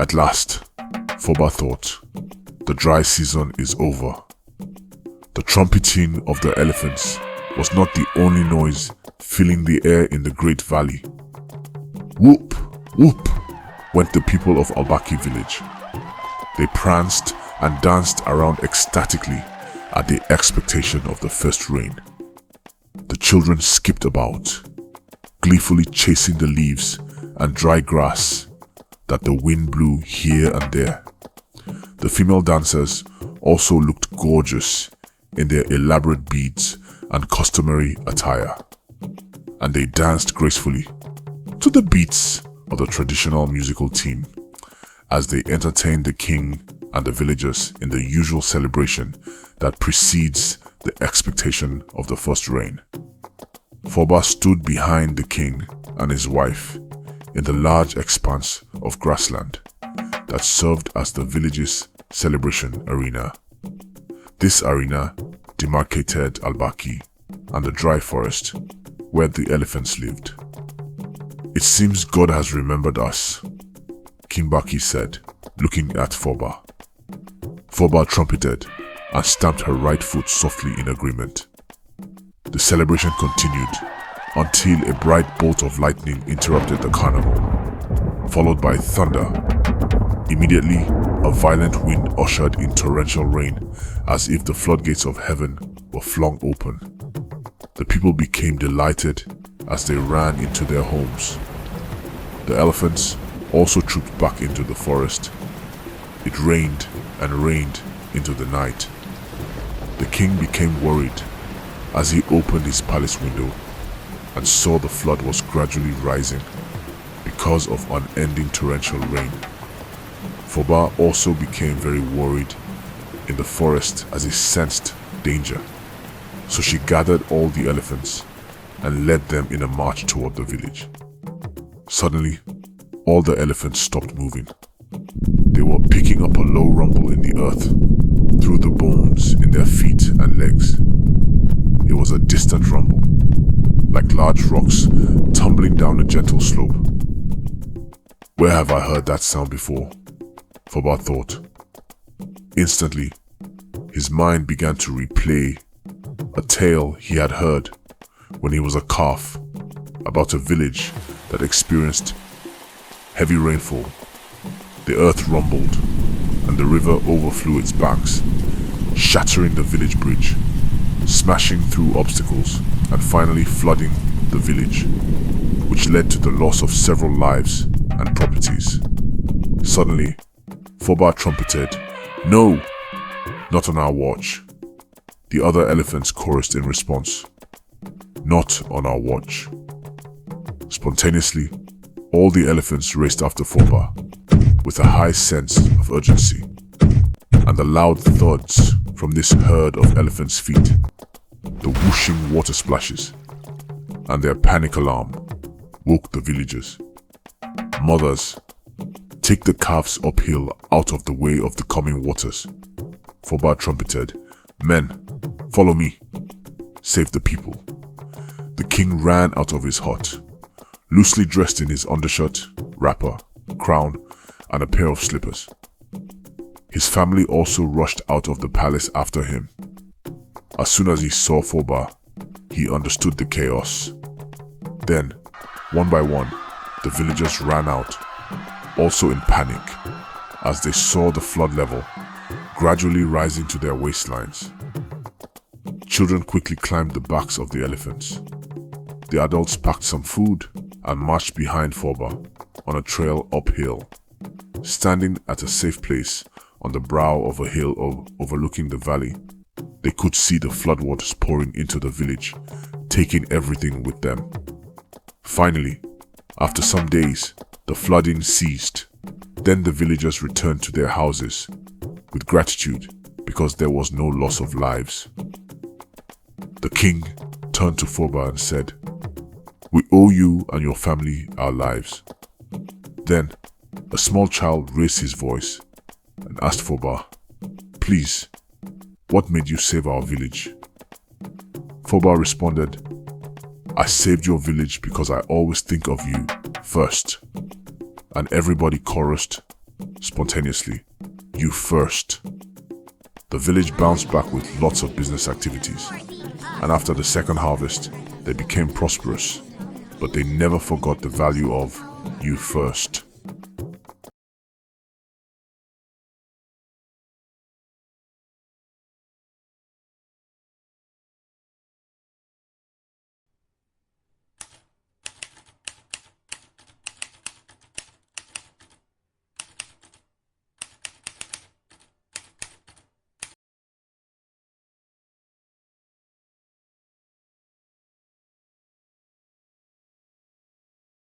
At last, Foba thought, the dry season is over. The trumpeting of the elephants was not the only noise filling the air in the great valley. Whoop, whoop, went the people of Albaki village. They pranced and danced around ecstatically at the expectation of the first rain. The children skipped about, gleefully chasing the leaves and dry grass that the wind blew here and there. The female dancers also looked gorgeous in their elaborate beads and customary attire, and they danced gracefully to the beats of the traditional musical team as they entertained the king and the villagers in the usual celebration that precedes the expectation of the first rain. Foba stood behind the king and his wife in the large expanse of grassland that served as the village's celebration arena. This arena demarcated Albaki and the dry forest where the elephants lived. "It seems God has remembered us," King Baki said, looking at Foba. Foba trumpeted and stamped her right foot softly in agreement. The celebration continued until a bright bolt of lightning interrupted the carnival, followed by thunder. Immediately, a violent wind ushered in torrential rain as if the floodgates of heaven were flung open. The people became delighted as they ran into their homes. The elephants also trooped back into the forest. It rained and rained into the night. The king became worried as he opened his palace window and saw the flood was gradually rising because of unending torrential rain. Foba also became very worried in the forest as he sensed danger. So she gathered all the elephants and led them in a march toward the village. Suddenly, all the elephants stopped moving. They were picking up a low rumble in the earth through the bones in their feet and legs. It was a distant rumble, like large rocks tumbling down a gentle slope. Where have I heard that sound before? Foba thought. Instantly, his mind began to replay a tale he had heard when he was a calf about a village that experienced heavy rainfall. The earth rumbled and the river overflew its banks, shattering the village bridge, smashing through obstacles and finally flooding the village, which led to the loss of several lives and properties. Suddenly, Foba trumpeted, "No! Not on our watch." The other elephants chorused in response, "Not on our watch." Spontaneously, all the elephants raced after Foba with a high sense of urgency, and the loud thuds from this herd of elephants' feet, the whooshing water splashes, and their panic alarm woke the villagers. "Mothers, take the calves uphill out of the way of the coming waters," Foba trumpeted. "Men, follow me. Save the people." The king ran out of his hut, loosely dressed in his undershirt, wrapper, crown, and a pair of slippers. His family also rushed out of the palace after him. As soon as he saw Foba, he understood the chaos. Then, one by one, the villagers ran out, also in panic, as they saw the flood level gradually rising to their waistlines. Children quickly climbed the backs of the elephants. The adults packed some food and marched behind Foba on a trail uphill. Standing at a safe place on the brow of a hill overlooking the valley, they could see the floodwaters pouring into the village, taking everything with them. Finally, after some days, the flooding ceased. Then the villagers returned to their houses with gratitude because there was no loss of lives. The king turned to Foba and said, "We owe you and your family our lives." Then, a small child raised his voice and asked Foba, "Please, what made you save our village?" Foba responded, "I saved your village because I always think of you first." And everybody chorused, spontaneously. You first. The village bounced back with lots of business activities, and after the second harvest, they became prosperous, but they never forgot the value of you first.